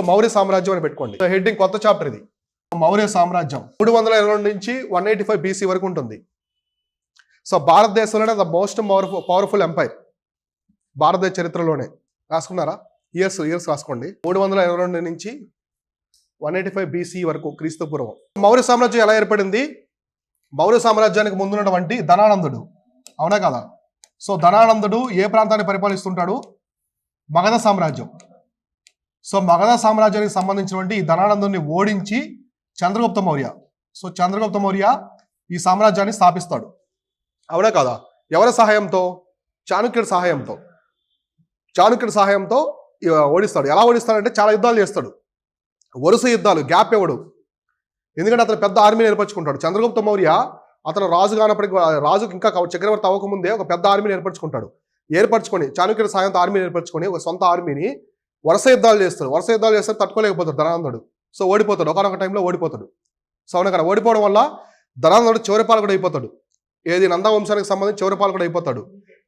మౌర్య సామ్రాజ్యం అని పెట్టుకోండి. సో హెడ్డింగ్ కొత్త చాప్టర్ ఇది. మౌర్య సామ్రాజ్యం 322 నుంచి 185 BC వరకు ఉంటుంది. సో భారతదేశంలోనే ద మోస్ట్ పవర్ఫుల్ ఎంపైర్ భారతదేశ చరిత్రలోనే. రాసుకున్నారా? ఇయర్స్ రాసుకోండి. 322 నుంచి 185 BC వరకు క్రీస్తు పూర్వం. మౌర్య సామ్రాజ్యం ఎలా ఏర్పడింది? మౌర్య సామ్రాజ్యానికి ముందున్నటువంటి ధనానందుడు, అవునా కదా? సో ధనానందుడు ఏ ప్రాంతాన్ని పరిపాలిస్తుంటాడు? మగధ సామ్రాజ్యం. సో మగధ సామ్రాజ్యానికి సంబంధించినటువంటి ఈ ధనానందుని ఓడించి చంద్రగుప్త మౌర్య, సో చంద్రగుప్త మౌర్య ఈ సామ్రాజ్యాన్ని స్థాపిస్తాడు, అవునా కదా? ఎవరి సహాయంతో? చాణక్యుడి సహాయంతో. చాణక్యుడి సహాయంతో ఓడిస్తాడు. ఎలా ఓడిస్తాడంటే చాలా యుద్ధాలు చేస్తాడు, వరుస యుద్ధాలు, గ్యాప్ ఇవ్వడు. ఎందుకంటే అతను పెద్ద ఆర్మీని ఏర్పరచుకుంటాడు. చంద్రగుప్త మౌర్య అతను రాజు కానప్పటికీ, రాజుకి ఇంకా చక్రవర్తి అవ్వకముందే ఒక పెద్ద ఆర్మీని ఏర్పరచుకొని చాణక్యుడి సహాయంతో ఆర్మీని ఏర్పరచుకొని ఒక సొంత ఆర్మీని వరుస యుద్ధాలు చేస్తారు. తట్టుకోలేకపోతాడు ధనానందుడు. సో ఓడిపోతాడు, ఒకనొక టైంలో ఓడిపోతాడు. సో అవునా కదా? ఓడిపోవడం వల్ల ధనానందుడు చివరి పాలకుడు అయిపోతాడు. ఏది నంద వంశానికి సంబంధించి చివరి పాలకుడు అయిపోతాడు.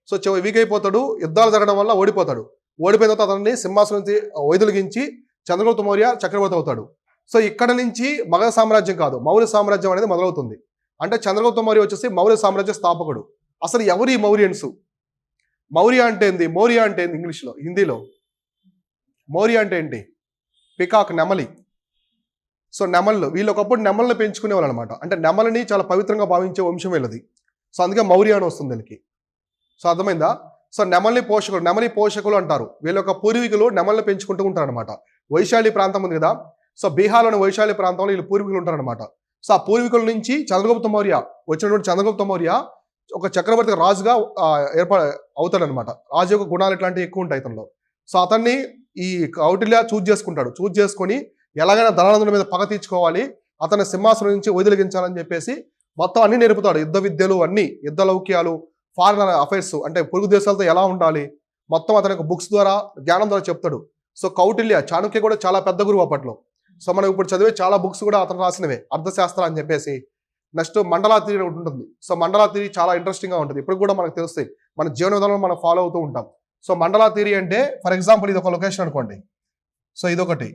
సో వీక్ అయిపోతాడు, యుద్ధాలు జరగడం వల్ల ఓడిపోతాడు. ఓడిపోయిన తర్వాత అతన్ని సింహాసనం నుంచి వైదొలిగించి చంద్రగుప్త మౌర్య చక్రవర్తి అవుతాడు. సో ఇక్కడ నుంచి మగధ సామ్రాజ్యం కాదు, మౌర్య సామ్రాజ్యం అనేది మొదలవుతుంది. అంటే చంద్రగుప్త మౌర్య వచ్చేసి మౌర్య సామ్రాజ్య స్థాపకుడు. అసలు ఎవరు ఈ మౌర్యన్స్? మౌర్య అంటే ఏంది? మౌర్య అంటే ఏంది ఇంగ్లీష్లో, హిందీలో? మౌర్య అంటే ఏంటి? పికాక్, నెమలి. సో నెమళ్ళు, వీళ్ళు ఒకప్పుడు నెమళ్ళని పెంచుకునేవాళ్ళు అనమాట. అంటే నెమలిని చాలా పవిత్రంగా భావించే వంశం వీళ్ళది. సో అందుకే మౌర్య అని వస్తుంది దీనికి. సో అర్థమైందా? సో నెమలి పోషకులు అంటారు. వీళ్ళ యొక్క పూర్వీకులు నెమల్ని పెంచుకుంటూ ఉంటారనమాట. వైశాలి ప్రాంతం ఉంది కదా, సో బీహార్లోని వైశాలి ప్రాంతంలో వీళ్ళు పూర్వీకులు ఉంటారనమాట. సో ఆ పూర్వీకుల నుంచి చంద్రగుప్త మౌర్య ఒక చక్రవర్తి రాజుగా అవుతాడనమాట. రాజు యొక్క గుణాలు ఇట్లాంటివి ఎక్కువ ఉంటాయి అతనిలో. సో అతన్ని ఈ కౌటిల్య చూజ్ చేసుకొని ఎలాగైనా ధనానందుని మీద పగ తీర్చుకోవాలి, అతని సింహాసనం నుంచి వదిలిగించాలని చెప్పేసి మొత్తం అన్ని నేర్పుతాడు. యుద్ధ విద్యలు అన్ని, యుద్ధ లౌక్యాలు, ఫారిన్ అఫైర్స్ అంటే పొరుగు దేశాలతో ఎలా ఉండాలి, మొత్తం అతని యొక్క బుక్స్ ద్వారా, జ్ఞానం ద్వారా చెప్తాడు. సో కౌటిల్య, చాణక్య కూడా చాలా పెద్ద గురువు అప్పట్లో. సో మనం ఇప్పుడు చదివే చాలా బుక్స్ కూడా అతను రాసినవే, అర్థశాస్త్రం అని చెప్పేసి. నెక్స్ట్ మండలా థియరీ ఒకటి ఉంటుంది. సో మండలా థియరీ చాలా ఇంట్రెస్టింగ్గా ఉంటుంది. ఇప్పుడు కూడా మనకు తెలుస్తాయి, మన జీవన విధానంలో మనం ఫాలో అవుతూ ఉంటాం. సో మండలా థియరీ అంటే ఫర్ ఎగ్జాంపుల్ ఇది ఒక లొకేషన్ అనుకోండి. సో ఇదొకటి,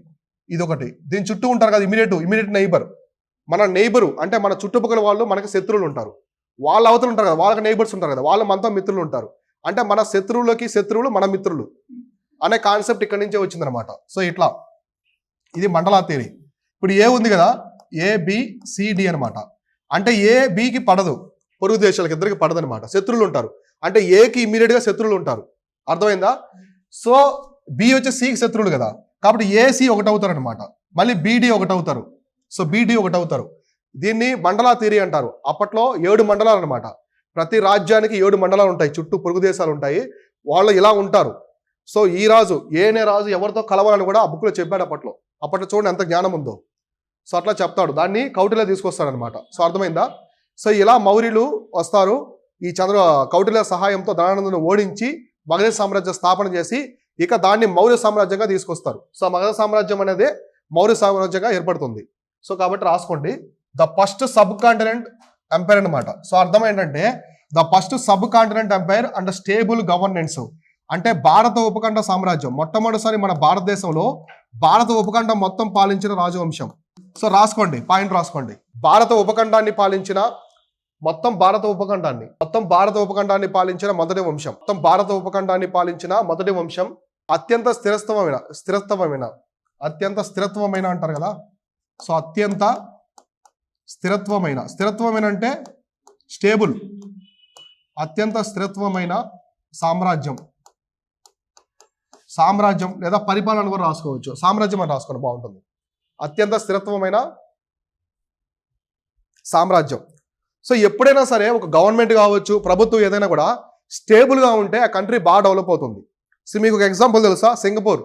దీని చుట్టూ ఉంటారు కదా ఇమీడియట్ నైబర్. మన నైబరు అంటే మన చుట్టుపక్కల వాళ్ళు మనకి శత్రువులు ఉంటారు, వాళ్ళ అవతలు ఉంటారు కదా, వాళ్ళకి నైబర్స్ ఉంటారు కదా, వాళ్ళ మనతో మిత్రులు ఉంటారు. అంటే మన శత్రువులకి శత్రువులు మన మిత్రులు అనే కాన్సెప్ట్ ఇక్కడి నుంచే వచ్చిందనమాట. సో ఇట్లా ఇది మండలా థియరీ. ఇప్పుడు ఏ ఉంది కదా, ABCD అనమాట. అంటే Bకి పడదు, పొరుగు దేశాలకు ఇద్దరికి పడదు అనమాట. శత్రువులు ఉంటారు. అంటే Aకి ఇమీడియట్గా శత్రువులు ఉంటారు, అర్థమైందా? సో B వచ్చి Cకి శత్రువులు కదా, కాబట్టి AC ఒకటి అవుతారు అనమాట. మళ్ళీ BD ఒకటి అవుతారు. సో BD ఒకటి అవుతారు. దీన్ని మండలా థియరీ అంటారు. అప్పట్లో 7 మండలాలు అనమాట. ప్రతి రాజ్యానికి 7 మండలాలు ఉంటాయి, చుట్టూ పొరుగు దేశాలు ఉంటాయి, వాళ్ళు ఇలా ఉంటారు. సో ఈ రాజు ఏనే రాజు ఎవరితో కలవాలని కూడా ఆ బుక్లో చెప్పాడు అప్పట్లో చూడండి ఎంత జ్ఞానం ఉందో. సో అట్లా చెప్తాడు, దాన్ని కౌటిల్య తీసుకొస్తాడనమాట. సో అర్థమైందా? సో ఇలా మౌర్యులు వస్తారు, ఈ కౌటిల్య సహాయంతో ధనానందుని ఓడించి మగధ సామ్రాజ్య స్థాపన చేసి ఇక దాన్ని మౌర్య సామ్రాజ్యంగా తీసుకొస్తారు. సో మగధ సామ్రాజ్యం అనేది మౌర్య సామ్రాజ్యంగా ఏర్పడుతుంది. సో కాబట్టి రాసుకోండి, the first subcontinent empire అనమాట. సో అర్థం ఏంటంటే the first subcontinent empire and stable governance. అంటే భారత ఉపఖండ సామ్రాజ్యం, మొట్టమొదటిసారి మన భారతదేశంలో భారత ఉపఖండం మొత్తం పాలించిన రాజవంశం. సో రాసుకోండి, పాయింట్ రాసుకోండి. భారత ఉపఖండాన్ని పాలించిన భారత ఉపఖండాన్ని పాలించిన మొదటి వంశం, అత్యంత స్థిరత్వమైన అంటారు కదా. సో అత్యంత స్థిరత్వమైన అంటే స్టేబుల్, అత్యంత స్థిరత్వమైన సామ్రాజ్యం లేదా పరిపాలన కూడా రాసుకోవచ్చు. సామ్రాజ్యం అని రాసుకోండి, బాగుంటుంది. అత్యంత స్థిరత్వమైన సామ్రాజ్యం. సో ఎప్పుడైనా సరే ఒక గవర్నమెంట్ కావచ్చు, ప్రభుత్వం ఏదైనా కూడా స్టేబుల్గా ఉంటే ఆ కంట్రీ బాగా డెవలప్ అవుతుంది. సో మీకు ఒక ఎగ్జాంపుల్ తెలుసా, సింగపూర్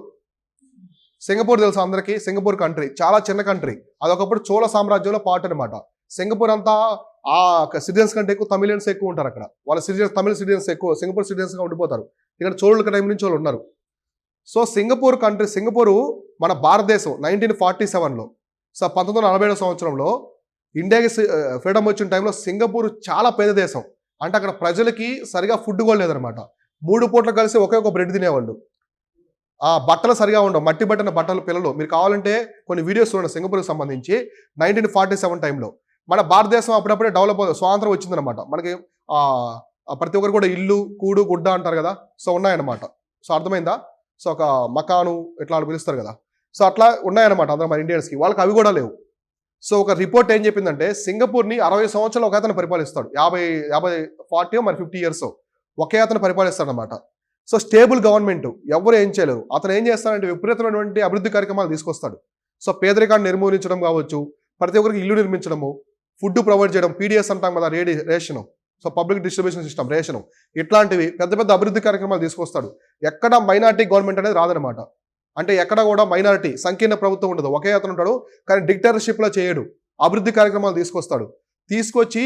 తెలుసా అందరికీ? సింగపూర్ కంట్రీ చాలా చిన్న కంట్రీ, అదొకప్పుడు చోళ సామ్రాజ్యంలో పార్ట్ అనమాట. సింగపూర్ అంతా ఆ సిటిజన్స్ కంటే ఎక్కువ తమిళియన్స్ ఎక్కువ ఉంటారు అక్కడ. వాళ్ళ తమిళ సిటిజన్స్ ఎక్కువ సింగపూర్ సిటిజన్స్గా ఉండిపోతారు. ఇక్కడ చోళుల టైం నుంచి వాళ్ళు ఉన్నారు. సో సింగపూరు మన భారతదేశం 1947లో, సో 1947 సంవత్సరంలో ఇండియాకి ఫ్రీడమ్ వచ్చిన టైంలో సింగపూర్ చాలా పేద దేశం. అంటే అక్కడ ప్రజలకి సరిగా ఫుడ్ కూడా లేదనమాట. 3 పూటలు కలిసి ఒకే ఒక బ్రెడ్ తినేవాళ్ళు. ఆ బట్టలు సరిగా ఉండవు, మట్టి పట్టిన బట్టలు పిల్లలు. మీరు కావాలంటే కొన్ని వీడియోస్ చూడండి సింగపూర్కి సంబంధించి 1947 టైంలో. మన భారతదేశం అప్పుడప్పుడే డెవలప్ స్వాతంత్రం వచ్చిందనమాట మనకి. ఆ ప్రతి ఒక్కరు కూడా ఇల్లు కూడు గుడ్డ అంటారు కదా, సో ఉన్నాయన్నమాట. సో అర్థమైందా? సో ఒక మకాను ఇట్లా పిలుస్తారు కదా, సో అట్లా ఉన్నాయన్నమాట అందరూ మన ఇండియన్స్కి. వాళ్ళకి అవి కూడా లేవు. సో ఒక రిపోర్ట్ ఏం చెప్పిందంటే సింగపూర్ని 60 సంవత్సరాలు ఒక అతను పరిపాలిస్తాడు, 40 మరి 50 ఇయర్స్ ఒకే అతను పరిపాలిస్తాడు అనమాట. సో స్టేబుల్ గవర్నమెంట్, ఎవరు ఏం చేయలేరు. అతను ఏం చేస్తాడంటే విపరీతమైనటువంటి అభివృద్ధి కార్యక్రమాలు తీసుకొస్తాడు. సో పేదరికాన్ని నిర్మూలించడం కావచ్చు, ప్రతి ఒక్కరికి ఇల్లు నిర్మించడము, ఫుడ్ ప్రొవైడ్ చేయడం, పీడిఎస్ అంటాం కదా, ration, so public distribution system, ration, ఇట్లాంటివి పెద్ద పెద్ద అభివృద్ధి కార్యక్రమాలు తీసుకొస్తాడు. ఎక్కడ మైనారిటీ గవర్నమెంట్ అనేది రాదనమాట. అంటే ఎక్కడ కూడా మైనారిటీ సంకీర్ణ ప్రభుత్వం ఉండదు, ఒకే అతను ఉంటాడు, కానీ డిక్టేటర్షిప్లో చేయడు, అభివృద్ధి కార్యక్రమాలు తీసుకొస్తాడు. తీసుకొచ్చి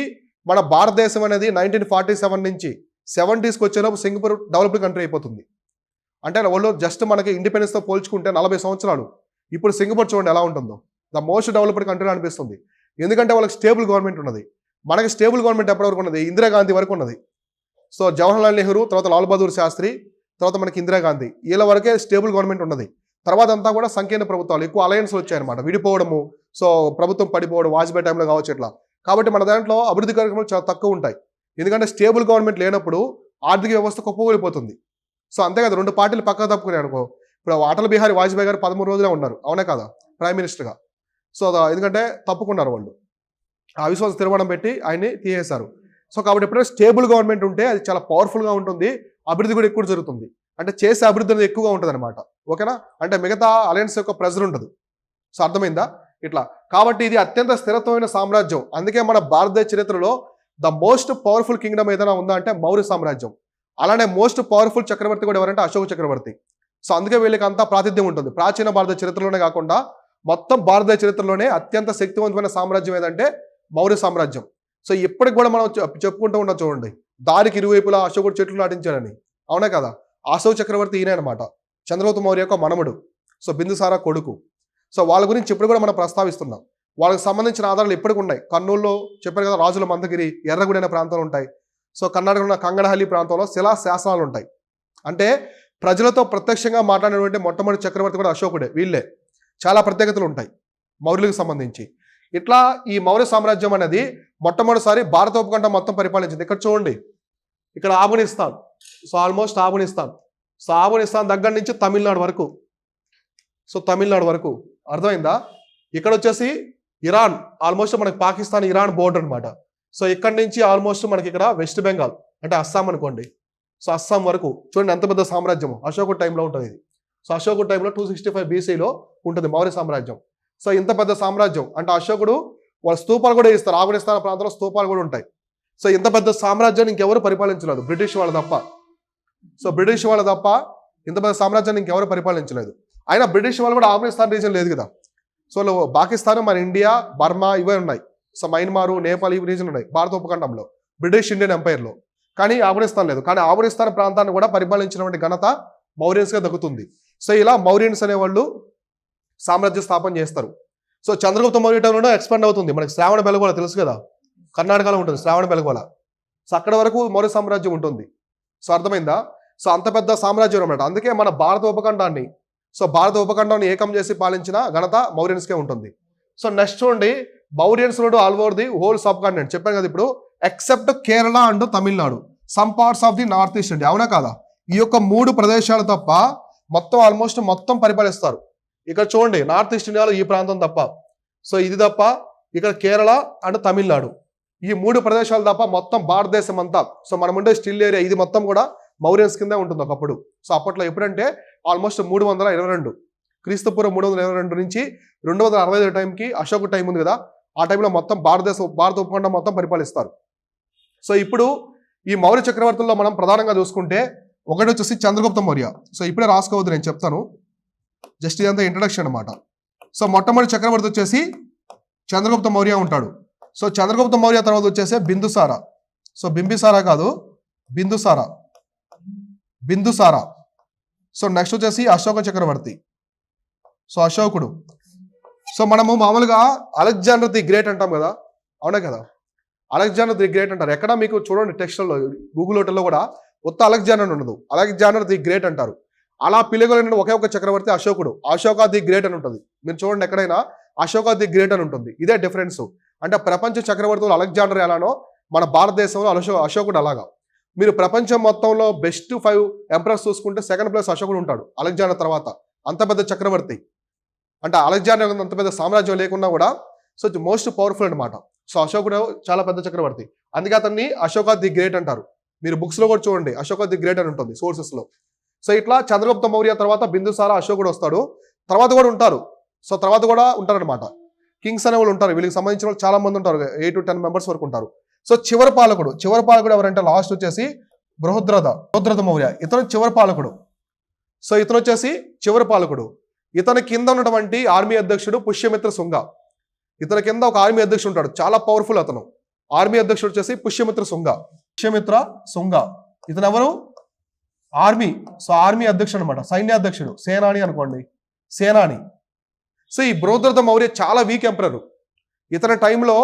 మన భారతదేశం అనేది 1947 నుంచి 70s వచ్చేలోపు సింగపూర్ డెవలప్డ్ కంట్రీ అయిపోతుంది. అంటే వాళ్ళు జస్ట్ మనకి ఇండిపెండెన్స్తో పోల్చుకుంటే 40 సంవత్సరాలు. ఇప్పుడు సింగపూర్ చూడండి ఎలా ఉంటుందో, ద మోస్ట్ డెవలప్డ్ కంట్రీ అనిపిస్తుంది. ఎందుకంటే వాళ్ళకి స్టేబుల్ గవర్నమెంట్ ఉన్నది. మనకి స్టేబుల్ గవర్నమెంట్ ఎప్పటి వరకు ఉన్నది? ఇందిరాగాంధీ వరకు ఉన్నది. సో జవహర్లాల్ నెహ్రూ, తర్వాత లాల్ బహదూర్ శాస్త్రి, తర్వాత మనకి ఇందిరాగాంధీ, వీళ్ళ వరకే స్టేబుల్ గవర్నమెంట్ ఉన్నది. తర్వాత అంతా కూడా సంకీర్ణ ప్రభుత్వాలు, ఎక్కువ అలయన్స్లు వచ్చాయన్నమాట, విడిపోవడము, సో ప్రభుత్వం పడిపోవడం, వాజ్పేయి టైంలో కావచ్చు ఇట్లా. కాబట్టి మన దాంట్లో అభివృద్ధి కార్యక్రమాలు చాలా తక్కువ ఉంటాయి. ఎందుకంటే స్టేబుల్ గవర్నమెంట్ లేనప్పుడు ఆర్థిక వ్యవస్థ కుప్పకూలిపోతుంది. సో అంతే కదా, 2 పార్టీలు పక్కకు తప్పుకున్నాయి అనుకో. ఇప్పుడు అటల్ బిహారీ వాజ్పేయి గారు 13 రోజులే ఉన్నారు, అవునే కదా, ప్రైమ్ మినిస్టర్గా. సో ఎందుకంటే తప్పుకున్నారు వాళ్ళు, అవిశ్వాస తీర్మానం పెట్టి ఆయన్ని తీసేశారు. సో కాబట్టి ఎప్పుడైనా స్టేబుల్ గవర్నమెంట్ ఉంటే అది చాలా పవర్ఫుల్గా ఉంటుంది, అభివృద్ధి కూడా ఎక్కువ జరుగుతుంది. అంటే చేసే అభివృద్ధి అనేది ఎక్కువగా ఉంటుంది అనమాట. ఓకేనా? అంటే మిగతా అలయన్స్ యొక్క ప్రెజర్ ఉండదు. సో అర్థమైందా? ఇట్లా కాబట్టి ఇది అత్యంత స్థిరత్వమైన సామ్రాజ్యం. అందుకే మన భారతదేశ చరిత్రలో ద మోస్ట్ పవర్ఫుల్ కింగ్డమ్ ఏదైనా ఉందా అంటే మౌర్య సామ్రాజ్యం. అలానే మోస్ట్ పవర్ఫుల్ చక్రవర్తి కూడా ఎవరంటే అశోక చక్రవర్తి. సో అందుకే వీళ్ళకి అంతా ప్రాతిథ్యం ఉంటుంది. ప్రాచీన భారత చరిత్రలోనే కాకుండా మొత్తం భారతదేశ చరిత్రలోనే అత్యంత శక్తివంతమైన సామ్రాజ్యం ఏదంటే మౌర్య సామ్రాజ్యం. సో ఇప్పటికి కూడా మనం చెప్పుకుంటూ ఉన్నాం చూడండి, దారికి ఇరువైపులా అశోకుడు చెట్లు నాటించాడని, అవునా కదా? అశోక చక్రవర్తి ఈయన అనమాట, చంద్రగుప్త మౌర్య యొక్క మనముడు, సో బిందుసార కొడుకు. సో వాళ్ళ గురించి ఇప్పుడు కూడా మనం ప్రస్తావిస్తున్నాం. వాళ్ళకి సంబంధించిన ఆధారాలు ఇప్పటికి ఉన్నాయి. కర్నూలులో చెప్పారు కదా, రాజుల మందగిరి, ఎర్రగుడి అనే ప్రాంతాలు ఉంటాయి. సో కర్ణాటకలో ఉన్న కంగడహల్లి ప్రాంతంలో శిలా శాసనాలు ఉంటాయి. అంటే ప్రజలతో ప్రత్యక్షంగా మాట్లాడినటువంటి మొట్టమొదటి చక్రవర్తి కూడా అశోకుడే. వీళ్ళే చాలా ప్రత్యేకతలు ఉంటాయి మౌర్యులకు సంబంధించి. ఇట్లా ఈ మౌర్య సామ్రాజ్యం అనేది మొట్టమొదటిసారి భారత ఉపఖండం మొత్తం పరిపాలించింది. ఇక్కడ చూడండి, ఇక్కడ Afghanistan, so almost Afghanistan, so Afghanistan దగ్గర నుంచి తమిళనాడు వరకు, సో తమిళనాడు వరకు, అర్థమైందా? ఇక్కడ వచ్చేసి ఇరాన్, ఆల్మోస్ట్ మనకి పాకిస్తాన్ ఇరాన్ బోర్డర్ అనమాట. సో ఇక్కడ నుంచి ఆల్మోస్ట్ మనకి ఇక్కడ వెస్ట్ బెంగాల్ అంటే అస్సాం అనుకోండి. సో అస్సాం వరకు చూడండి ఎంత పెద్ద సామ్రాజ్యం అశోకుడి టైంలో ఉంటుంది ఇది. సో అశోకుడి టైంలో 265 BCలో ఉంటుంది మౌర్య సామ్రాజ్యం. సో ఇంత పెద్ద సామ్రాజ్యం అంటే అశోకుడు వాళ్ళ స్తూపాలు కూడా ఇస్తారు, ఆఫ్ఘనిస్తాన్ ప్రాంతంలో స్తూపాలు కూడా ఉంటాయి. సో ఇంత పెద్ద సామ్రాజ్యాన్ని ఇంకెవరు పరిపాలించలేదు, బ్రిటిష్ వాళ్ళు తప్ప. సో బ్రిటిష్ వాళ్ళు తప్ప ఇంత పెద్ద సామ్రాజ్యాన్ని ఇంకెవరు పరిపాలించలేదు. అయినా బ్రిటిష్ వాళ్ళు కూడా ఆఫ్ఘనిస్తాన్ రీజన్ లేదు కదా. సో పాకిస్తాన్, మన ఇండియా, బర్మా ఇవే ఉన్నాయి. సో మయన్మారు, నేపాల్ ఈ రీజన్ ఉన్నాయి భారత ఉపఖండంలో, బ్రిటిష్ ఇండియన్ ఎంపైర్లో. కానీ ఆఫ్ఘనిస్తాన్ లేదు. కానీ ఆఫ్ఘనిస్తాన్ ప్రాంతాన్ని కూడా పరిపాలించినటువంటి ఘనత మౌర్యన్స్గా దక్కుతుంది. సో ఇలా మౌర్యన్స్ అనేవాళ్ళు సామ్రాజ్య స్థాపన చేస్తారు. సో చంద్రగుప్త మౌర్య టైంలో ఎక్స్పాండ్ అవుతుంది. మనకి శ్రావణ బెలగోళ తెలుసు కదా, కర్ణాటకలో ఉంటుంది శ్రావణ బెలగోళ. సో అక్కడ వరకు మౌర్య సామ్రాజ్యం ఉంటుంది. సో అర్థమైందా? సో అంత పెద్ద సామ్రాజ్యం అన్నమాట. అందుకే మన భారత ఉపఖండాన్ని, సో భారత ఉపఖండాన్ని ఏకం చేసి పాలించిన ఘనత మౌర్యన్స్కే ఉంటుంది. సో నెక్స్ట్ చూడండి, Mauryans all over the whole sub continent చెప్పాను కదా ఇప్పుడు, except Kerala and Tamil Nadu, some parts of the north east India, అవునా కాదా? ఈ యొక్క 3 ప్రదేశాలు తప్ప మొత్తం ఆల్మోస్ట్ మొత్తం పరిపాలిస్తారు. ఇక్కడ చూడండి నార్త్ ఈస్ట్ ఇండియాలో ఈ ప్రాంతం తప్ప, సో ఇది తప్ప, ఇక్కడ కేరళ అండ్ తమిళనాడు, ఈ 3 ప్రదేశాలు తప్ప మొత్తం భారతదేశం అంతా, సో మనం ఉండే స్టిల్ ఏరియా ఇది మొత్తం కూడా మౌర్యన్స్ కిందే ఉంటుంది ఒకప్పుడు. సో అప్పట్లో ఎప్పుడంటే ఆల్మోస్ట్ 322 క్రీస్తుపూర్వం 322 నుంచి 265 టైంకి అశోక్ టైం ఉంది కదా, ఆ టైంలో మొత్తం భారత ఉపఖండం మొత్తం పరిపాలిస్తారు. సో ఇప్పుడు ఈ మౌర్య చక్రవర్తుల్లో మనం ప్రధానంగా చూసుకుంటే ఒకటి వచ్చేసి చంద్రగుప్త మౌర్య. సో ఇప్పుడే రాసుకోవద్దు, నేను చెప్తాను, జస్ట్ ఇదంతా ఇంట్రడక్షన్ అనమాట. సో మొట్టమొదటి చక్రవర్తి వచ్చేసి చంద్రగుప్త మౌర్య ఉంటాడు. సో చంద్రగుప్త మౌర్య తర్వాత వచ్చేసి బిందుసార, సో బింబిసారా కాదు బిందుసార, బిందుసార. సో నెక్స్ట్ వచ్చేసి అశోక చక్రవర్తి, సో అశోకుడు. సో మనము మామూలుగా అలెగ్జాండర్ ది గ్రేట్ అంటాం కదా, అవునా కదా? అలెగ్జాండర్ ది గ్రేట్ అంటారు. ఎక్కడ మీకు చూడండి టెక్స్ట్లో, గూగుల్ హోటల్లో కూడా కొత్త అలెగ్జాండర్ ఉండదు, అలెగ్జాండర్ ది గ్రేట్ అంటారు. అలా పిలవగలిగిన ఒకే ఒక చక్రవర్తి అశోకుడు. అశోక ది గ్రేట్ అని ఉంటుంది. మీరు చూడండి ఎక్కడైనా అశోక ది గ్రేట్ అని ఉంటుంది. ఇదే డిఫరెన్స్. అంటే ప్రపంచ చక్రవర్తులు అలెగ్జాండర్ ఎలానో మన భారతదేశంలో అశోకుడు అలాగా. మీరు ప్రపంచం మొత్తంలో బెస్ట్ 5 ఎంపరర్స్ చూసుకుంటే సెకండ్ ప్లేస్ అశోకుడు ఉంటాడు అలెగ్జాండర్ తర్వాత. అంత పెద్ద చక్రవర్తి. అంటే అలెగ్జాండర్ అంత పెద్ద సామ్రాజ్యం లేకున్నా కూడా సో మోస్ట్ పవర్ఫుల్ అనమాట. సో అశోకుడు చాలా పెద్ద చక్రవర్తి. అందుకే అతన్ని అశోక ది గ్రేట్ అంటారు. మీరు బుక్స్ లో కూడా చూడండి అశోక ది గ్రేట్ అని ఉంటుంది సోర్సెస్ లో. సో ఇట్లా చంద్రగుప్త మౌర్య తర్వాత బిందుసార అశోకుడు వస్తాడు. తర్వాత కూడా ఉంటారు. సో తర్వాత కూడా ఉంటారనమాట. కింగ్స్ అనే వాళ్ళు ఉంటారు. వీళ్ళకి సంబంధించిన వాళ్ళు చాలా మంది ఉంటారు. 8 to 10 మెంబర్స్ వరకు ఉంటారు. సో చివరి పాలకుడు ఎవరంటే లాస్ట్ వచ్చేసి బృహద్రథ మౌర్య. ఇతను చివరి పాలకుడు. సో ఇతను వచ్చేసి చివరి పాలకుడు. ఇతని కింద ఉన్నటువంటి ఆర్మీ అధ్యక్షుడు పుష్యమిత్ర శుంగ. ఇతని కింద ఒక ఆర్మీ అధ్యక్షుడు ఉంటాడు, చాలా పవర్ఫుల్ అతను. ఆర్మీ అధ్యక్షుడు వచ్చేసి పుష్యమిత్ర శుంగ. ఇతను ఎవరు? ఆర్మీ. సో ఆర్మీ అధ్యక్షుడు అనమాట, సైన్యాధ్యక్షుడు, సేనాని అనుకోండి, సేనాని. సో ఈ బృహద్రథ మౌర్య చాలా వీక్ ఎంపరర్. ఇతని టైంలో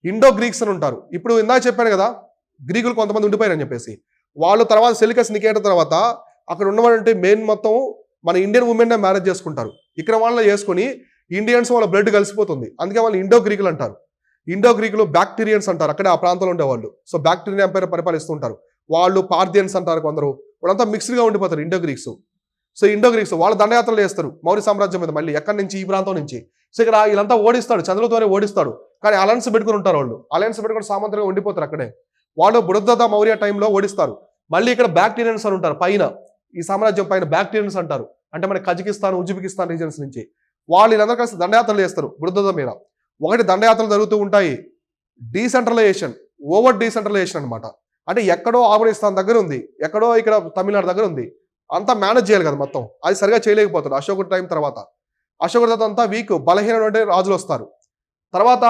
ఇండో గ్రీక్స్ అని ఉంటారు. ఇప్పుడు ఇందాక చెప్పాను కదా గ్రీకులు కొంతమంది ఉండిపోయారని చెప్పేసి. వాళ్ళు తర్వాత సెలికస్ నికేటర్ తర్వాత అక్కడ ఉన్నవాడంటే మెయిన్ మొత్తం మన ఇండియన్ ఉమెన్ మ్యారేజ్ చేసుకుంటారు. ఇక్కడ వాళ్ళని చేసుకుని ఇండియన్స్ వాళ్ళ బ్లడ్ కలిసిపోతుంది. అందుకే వాళ్ళు ఇండో గ్రీకులు అంటారు. ఇండో గ్రీకులు బ్యాక్టీరియన్స్ అంటారు. అక్కడే ఆ ప్రాంతంలో ఉండేవాళ్ళు. సో బ్యాక్టీరియన్ ఎంపైర్ పరిపాలిస్తుంటారు. వాళ్ళు పార్థియన్స్ అంటారు కొందరు. వాళ్ళంతా మిక్స్డ్గా ఉండిపోతారు Indo Greeks. So Indo Greeks వాళ్ళు దండయాత్రలు చేస్తారు మౌర్య సామ్రాజ్యం మీద మళ్ళీ ఎక్కడి నుంచి, ఈ ప్రాంతం నుంచి. సో ఇక్కడ వీళ్ళంతా ఓడిస్తాడు, చంద్రగుప్తుని ఓడిస్తాడు. కానీ అలయన్స్ పెట్టుకుని ఉంటారు వాళ్ళు. అలయన్స్ పెట్టుకుని సామంతంగా ఉండిపోతారు అక్కడే. వాళ్ళు బృహద్రథ మౌర్య టైంలో ఓడిస్తారు. మళ్ళీ ఇక్కడ బ్యాక్టీరియన్స్ అని ఉంటారు పైన, ఈ సామ్రాజ్యం పైన బ్యాక్టీరియన్స్ అంటారు. అంటే మన కజకిస్తాన్, ఉజ్బెకిస్తాన్ రీజన్స్ నుంచి వాళ్ళు వీళ్ళందరూ కలిసి దండయాత్రలు చేస్తారు బృహద్రథ మీద. ఒకటి దండయాత్రలు జరుగుతూ ఉంటాయి. డీసెంట్రలైజేషన్, ఓవర్ డీసెంట్రలైజేషన్ అనమాట. అంటే ఎక్కడో ఆఫ్ఘనిస్తాన్ దగ్గర ఉంది, ఎక్కడో ఇక్కడ తమిళనాడు దగ్గర ఉంది, అంతా మేనేజ్ చేయాలి కదా మొత్తం. అది సరిగా చేయలేకపోతాడు అశోకుడి టైం తర్వాత. అశోకుడి తర్వాత అంతా వీక్, బలహీనమైన రాజులు వస్తారు. తర్వాత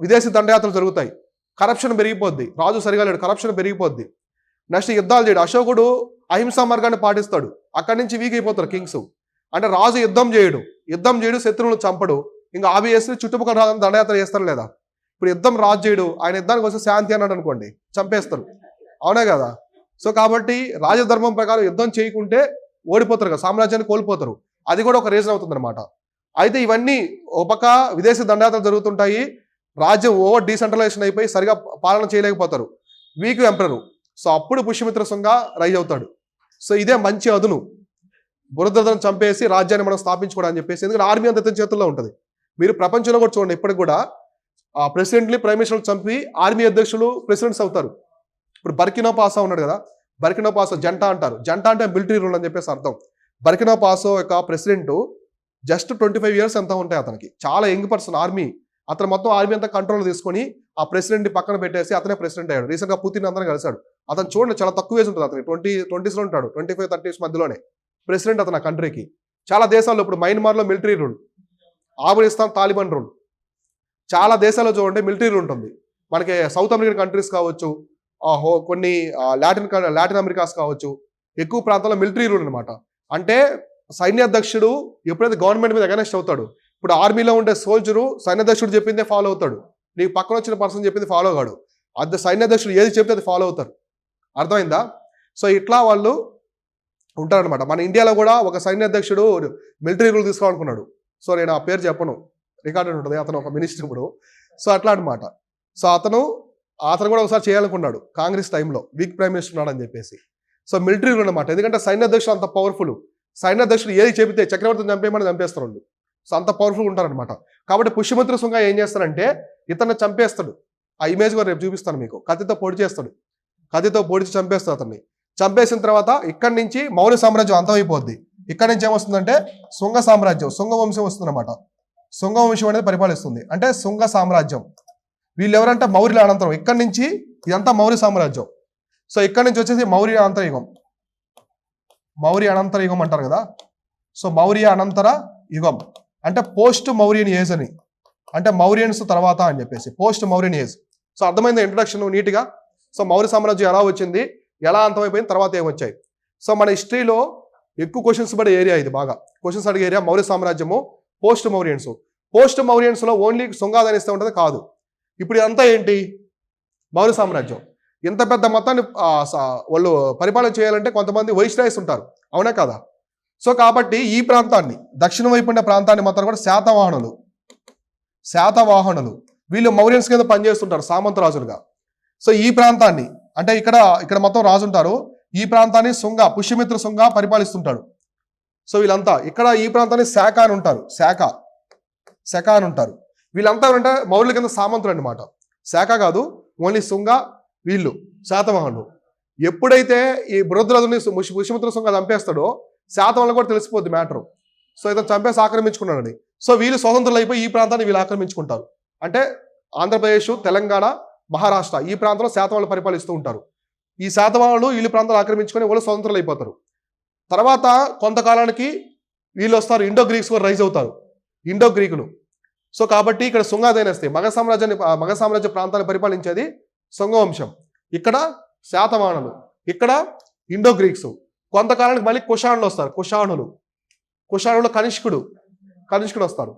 విదేశీ దండయాత్రలు జరుగుతాయి. కరప్షన్ పెరిగిపోద్ది. రాజు సరిగా లేడు, కరప్షన్ పెరిగిపోద్ది. నెక్స్ట్ యుద్ధాలు చేయడు. అశోకుడు అహింసా మార్గాన్ని పాటిస్తాడు. అక్కడి నుంచి వీక్ అయిపోతారు కింగ్స్. అంటే రాజు యుద్ధం చేయడు, శత్రువులను చంపడు. ఇంకా ఆబ్వియస్లీ చుట్టుపక్కల రాజు దండయాత్ర చేస్తారు లేదా. ఇప్పుడు యుద్ధం రాజు చేయడు, ఆయన యుద్ధానికి వస్తే శాంతి అన్నాడు అనుకోండి, చంపేస్తారు. అవునే కదా. సో కాబట్టి రాజధర్మం ప్రకారం యుద్ధం చేయకుంటే ఓడిపోతారు కదా, సామ్రాజ్యాన్ని కోల్పోతారు. అది కూడా ఒక రీజన్ అవుతుంది అనమాట. అయితే ఇవన్నీ ఒక పక్క విదేశీ దండయాత్రలు జరుగుతుంటాయి. రాజ్యం ఓవర్ డీసెంట్రలైజేషన్ అయిపోయి సరిగా పాలన చేయలేకపోతారు, వీక్ ఎంపరరు. సో అప్పుడు పుష్యమిత్ర శుంగ రైజ్ అవుతాడు. సో ఇదే మంచి అదును, బృహద్రథను చంపేసి రాజ్యాన్ని మనం స్థాపించుకోవడానికి చెప్పేసి. ఎందుకంటే ఆర్మీ అంత ఇతని చేతుల్లో ఉంటుంది. మీరు ప్రపంచంలో కూడా చూడండి, ఇప్పటికి కూడా ప్రెసిడెంట్ని, ప్రైమ్ మినిస్టర్లు చంపి ఆర్మీ అధ్యక్షులు ప్రెసిడెంట్స్ అవుతారు. ఇప్పుడు బర్కినో పాసో ఉన్నాడు కదా, బర్కినో పాసో జంటా అంటారు. జంటా అంటే మిలిటరీ రూల్ అని చెప్పేసి అర్థం. బర్కినో పాసో యొక్క ప్రెసిడెంట్ జస్ట్ 25 years ఎంత ఉంటాయి అతనికి. చాలా యంగ్ పర్సన్. ఆర్మీ అతను మొత్తం ఆర్మీ అంతా కంట్రోల్ తీసుకొని ఆ ప్రెసిడెంట్ పక్కన పెట్టేసి అతనే ప్రెసిడెంట్ అయ్యాడు. రీసెంట్ గా పుతిన్ అందరం కలిశాడు. అతను చూడండి చాలా తక్కువ ఏజ్ ఉంటుంది అతనికి, 20s లో ఉంటాడు, 25-30s మధ్యలోనే ప్రెసిడెంట్ అతను ఆ కంట్రీకి. చాలా దేశాల్లో ఇప్పుడు మయన్మార్లో military rule, Afghanistan Taliban rule, చాలా దేశాల్లో చూడండి మిలిటరీ రూల్ ఉంటుంది. మనకి సౌత్ అమెరికన్ కంట్రీస్ కావచ్చు, కొన్ని లాటిన్ అమెరికాస్ కావచ్చు, ఎక్కువ ప్రాంతాల్లో మిలిటరీ రూల్ అనమాట. అంటే సైన్యాధ్యక్షుడు ఎప్పుడైతే గవర్నమెంట్ మీద అగెనెస్ట్ అవుతాడు, ఇప్పుడు ఆర్మీలో ఉండే సోల్జరు సైన్యాధ్యక్షుడు చెప్పిందే ఫాలో అవుతాడు, నీకు పక్కన వచ్చిన పర్సన్ చెప్పింది ఫాలో కాడు. అది సైన్యాధ్యక్షుడు ఏది చెప్తే అది ఫాలో అవుతారు. అర్థమైందా. సో ఇట్లా వాళ్ళు ఉంటారనమాట. మన ఇండియాలో కూడా ఒక సైన్యాధ్యక్షుడు మిలిటరీ రూల్ తీసుకోవాలనుకున్నాడు. సో నేను ఆ పేరు చెప్పను, రికార్డెడ్ ఉంటుంది, అతను ఒక మినిస్టర్ ఇప్పుడు. సో అట్లా అనమాట. సో అతను కూడా ఒకసారి చేయాలనుకున్నాడు కాంగ్రెస్ టైంలో, వీక్ ప్రైమ్ మినిస్టర్ ఉన్నాడని చెప్పేసి. సో మిలిటరీ రూల్ అనమాట. ఎందుకంటే సైన్యాధ్యక్షుడు అంత పవర్ఫుల్. సైన్యాధ్యక్షుడు ఏది చెబితే చక్రవర్తిని చంపేయమని చంపేస్తారు. సో అంత పవర్ఫుల్ ఉంటారనమాట. కాబట్టి పుష్యమిత్ర శుంగ ఏం చేస్తాడంటే ఇతన్ని చంపేస్తాడు. ఆ ఇమేజ్ కూడా రేపు చూపిస్తాను మీకు. కత్తితో పొడి చేస్తాడు, కత్తితో పొడిచి చంపేస్తాడు అతన్ని. చంపేసిన తర్వాత ఇక్కడి నుంచి మౌర్య సామ్రాజ్యం అంతమైపోద్ది. ఇక్కడి నుంచి ఏమొస్తుందంటే శుంగ సామ్రాజ్యం, శుంగ వంశం వస్తుంది అనమాట. శుంగ వంశం అనేది పరిపాలిస్తుంది. అంటే శుంగ సామ్రాజ్యం. వీళ్ళు ఎవరంటే మౌర్యుల అనంతరం. ఇక్కడి నుంచి ఇదంతా మౌర్య సామ్రాజ్యం. సో ఇక్కడి నుంచి వచ్చేసి మౌర్య అనంతర యుగం అంటారు కదా. సో మౌర్య అనంతర యుగం అంటే పోస్ట్ మౌర్యన్ ఏజ్ అని, అంటే మౌర్యన్స్ తర్వాత అని చెప్పేసి పోస్ట్ మౌర్యన్ ఏజ్. సో అర్థమైంది ఇంట్రడక్షన్ నీట్గా. సో మౌర్య సామ్రాజ్యం ఎలా వచ్చింది, ఎలా అంతమైపోయింది, తర్వాత ఏమొచ్చాయి. సో మన హిస్టరీలో ఎక్కువ క్వశ్చన్స్ పడే ఏరియా ఇది, బాగా క్వశ్చన్స్ అడిగే ఏరియా మౌర్య సామ్రాజ్యము, పోస్ట్ మౌర్యన్స్. పోస్ట్ మౌర్యన్స్లో ఓన్లీ శుంగాదనిస్తే ఉంటుంది కాదు. ఇప్పుడు ఇదంతా ఏంటి, మౌర్య సామ్రాజ్యం. ఇంత పెద్ద మొత్తాన్ని వాళ్ళు పరిపాలన చేయాలంటే కొంతమంది వైస్రాయ్స్ ఉంటారు, అవునా కదా. సో కాబట్టి ఈ ప్రాంతాన్ని దక్షిణ వైపు ఉండే ప్రాంతాన్ని మొత్తం కూడా శాతవాహనులు వీళ్ళు మౌర్యన్స్ కింద పనిచేస్తుంటారు సామంత రాజులుగా. సో ఈ ప్రాంతాన్ని అంటే ఇక్కడ మొత్తం రాజు ఉంటారు, ఈ ప్రాంతాన్ని పుష్యమిత్ర శుంగ పరిపాలిస్తుంటాడు. సో వీళ్ళంతా ఇక్కడ ఈ ప్రాంతాన్ని శాఖ అని ఉంటారు. వీళ్ళంతా అంటే మౌర్యుల కింద సామంతులు అన్నమాట. శాఖ కాదు, ఓన్లీ శుంగ, వీళ్ళు శాతవాహనులు. ఎప్పుడైతే ఈ బృహద్రథుని పుష్యమిత్ర శుంగ చంపేస్తాడో శాతవాహనులు కూడా తెలిసిపోద్ది మ్యాటర్. సో ఇతను చంపేసి ఆక్రమించుకున్నాడని. సో వీళ్ళు స్వతంత్రులు అయిపోయి ఈ ప్రాంతాన్ని వీళ్ళు ఆక్రమించుకుంటారు. అంటే ఆంధ్రప్రదేశ్, తెలంగాణ, మహారాష్ట్ర ఈ ప్రాంతంలో శాతవాహనులు పరిపాలిస్తూ ఉంటారు. ఈ శాతవాహనులు వీళ్ళు ప్రాంతాలు ఆక్రమించుకొని వాళ్ళు స్వతంత్రులు అయిపోతారు. తర్వాత కొంతకాలానికి వీళ్ళు వస్తారు, ఇండో గ్రీక్స్ కూడా రైజ్ అవుతారు, ఇండో గ్రీకులు. సో కాబట్టి ఇక్కడ శుంగ డైనస్టీ మగ సామ్రాజ్య ప్రాంతాన్ని పరిపాలించేది శుంగ వంశం. ఇక్కడ శాతవాహనులు, ఇక్కడ ఇండో గ్రీక్స్. కొంతకాలానికి మళ్ళీ కుషాణులు వస్తారు, కుషాణులు కనిష్కుడు వస్తారు.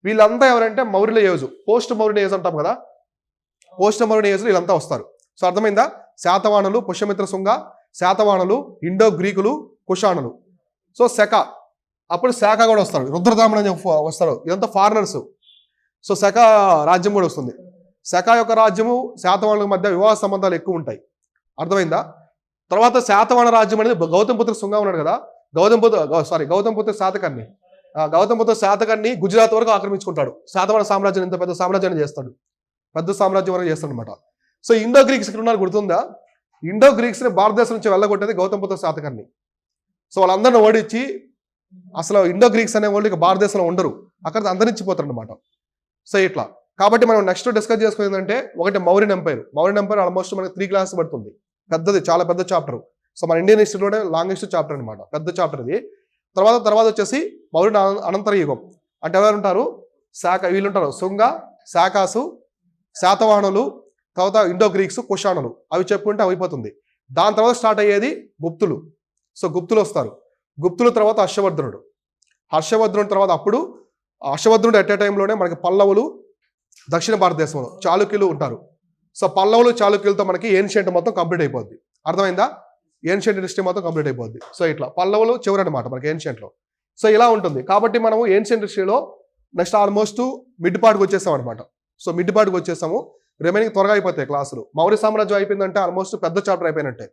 వీళ్ళంతా ఎవరంటే మౌర్యుల ఏజ్, పోస్ట్ మౌర్యుల ఏజ్ అంటాం కదా, పోస్ట్ మౌర్యుల ఏజ్ వీళ్ళంతా వస్తారు. సో అర్థమైందా? శాతవాహనులు, పుష్యమిత్ర శుంగ, శాతవాహనులు, ఇండో గ్రీకులు, కుషాణులు. సో అప్పుడు శాఖ కూడా వస్తారు, రుద్రదామన్ అని వస్తారు. ఇదంతా ఫారినర్స్. సో శక రాజ్యం కూడా వస్తుంది. శక యొక్క రాజ్యము శాతవాహనుల మధ్య వివాహ సంబంధాలు ఎక్కువ ఉంటాయి. అర్థమైందా? తర్వాత శాతవాహన రాజ్యం అనేది గౌతమిపుత్ర శుంగ ఉన్నాడు కదా, గౌతమిపుత్ర శాతకర్ణి గుజరాత్ వరకు ఆక్రమించుకుంటాడు. శాతవాహన సామ్రాజ్యం ఇంత పెద్ద సామ్రాజ్యాన్ని చేస్తాడు, పెద్ద సామ్రాజ్యం వరకు చేస్తాడు అనమాట. సో ఇండో గ్రీక్స్ ఇక్కడ ఉన్నారు, గుర్తుందా? ఇండో గ్రీక్స్ని భారతదేశం నుంచి వెళ్ళగొట్టేది గౌతమిపుత్ర శాతకర్ణి. సో వాళ్ళందరిని ఓడించి అసలు ఇండో గ్రీక్స్ అనే వాళ్ళు ఇక భారతదేశంలో ఉండరు, అక్కడ అంతరించిపోతారు అనమాట. సో ఇట్లా కాబట్టి మనం నెక్స్ట్ డిస్కస్ చేసుకునేది ఏంటంటే, ఒకటి మౌర్యన్ ఎంపైర్ ఆల్మోస్ట్ మనకి 3 క్లాసెస్ పడుతుంది, పెద్దది, చాలా పెద్ద చాప్టర్. సో మన ఇండియన్ హిస్టరీలోనే లాంగెస్ట్ చాప్టర్ అనమాట, పెద్ద చాప్టర్ ఇది. తర్వాత వచ్చేసి మౌర్యన్ అనంతర యుగం. అంటే ఎవరు ఉంటారు? వీళ్ళుంటారు శుంగ, శాకాసు, శాతవాహనులు, తర్వాత ఇండో గ్రీక్స్, కుషాణులు. అవి చెప్పుకుంటే అయిపోతుంది. దాని తర్వాత స్టార్ట్ అయ్యేది గుప్తులు. సో గుప్తులు వస్తారు. గుప్తుల తర్వాత హర్షవర్ధనుడు తర్వాత అప్పుడు హర్షవర్ధనుడు ఎట్ ఏ టైంలోనే మనకి పల్లవులు, దక్షిణ భారతదేశంలో చాళుక్యులు ఉంటారు. సో పల్లవులు, చాళుక్యులతో మనకి ఏన్షియంట్ మొత్తం కంప్లీట్ అయిపోద్ది. అర్థమైందా? ఏన్షియంట్ హిస్టరీ మొత్తం కంప్లీట్ అయిపోద్ది. సో ఇట్లా పల్లవులు చివరి అనమాట మనకి ఏన్షియంట్లో. సో ఇలా ఉంటుంది. కాబట్టి మనము ఏన్షియంట్ హిస్టరీలో నెక్స్ట్ ఆల్మోస్ట్ మిడ్ పార్ట్కి వచ్చేసాం అనమాట. సో మిడ్ పార్ట్కి వచ్చేసాము, రిమైనింగ్ త్వరగా అయిపోతాయి క్లాసులు. మౌర్య సామ్రాజ్యం అయిపోయిందంటే ఆల్మోస్ట్ పెద్ద చాప్టర్ అయిపోయినట్టే.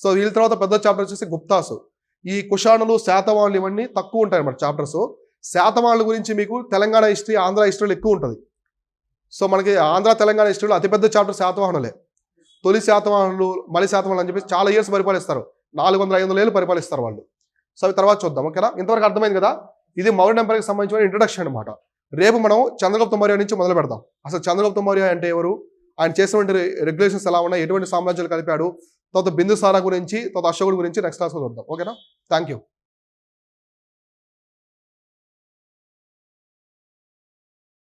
సో వీళ్ళ తర్వాత పెద్ద చాప్టర్ వచ్చేసి గుప్తాసు. ఈ కుషాణులు, శాతవాహనులు ఇవన్నీ తక్కువ ఉంటాయి అన్నమాట చాప్టర్స్. శాతవాహనుల గురించి మీకు తెలంగాణ హిస్టరీ, ఆంధ్ర హిస్టరీలో ఎక్కువ ఉంటుంది. సో మనకి ఆంధ్ర, తెలంగాణ హిస్టరీలో అతిపెద్ద చాప్టర్ శాతవాహనులే. తొలి శాతవాహనులు, మలి శాతవాహనులు అని చెప్పేసి చాలా ఇయర్స్ పరిపాలిస్తారు, 400-500 ఏళ్ళు పరిపాలిస్తారు వాళ్ళు. సో అవి తర్వాత చూద్దాం, ఓకేనా? ఇంతవరకు అర్థమైంది కదా? ఇది మౌర్య ఎంపైర్కి సంబంధించిన ఇంట్రడక్షన్ అనమాట. రేపు మనం చంద్రగుప్త మౌర్య నుంచి మొదలు పెడదాం. అసలు చంద్రగుప్త మౌర్య అంటే ఎవరు, ఆయన చేసినటువంటి రెగ్యులేషన్స్ ఎలా ఉన్నాయి, ఎటువంటి సామ్రాజ్యాలు కలిపాడు, తర్వాత బిందుసారా గురించి, తర్వాత అశోకుడు గురించి నెక్స్ట్ క్లాస్లో చూద్దాం, ఓకేనా? Thank you.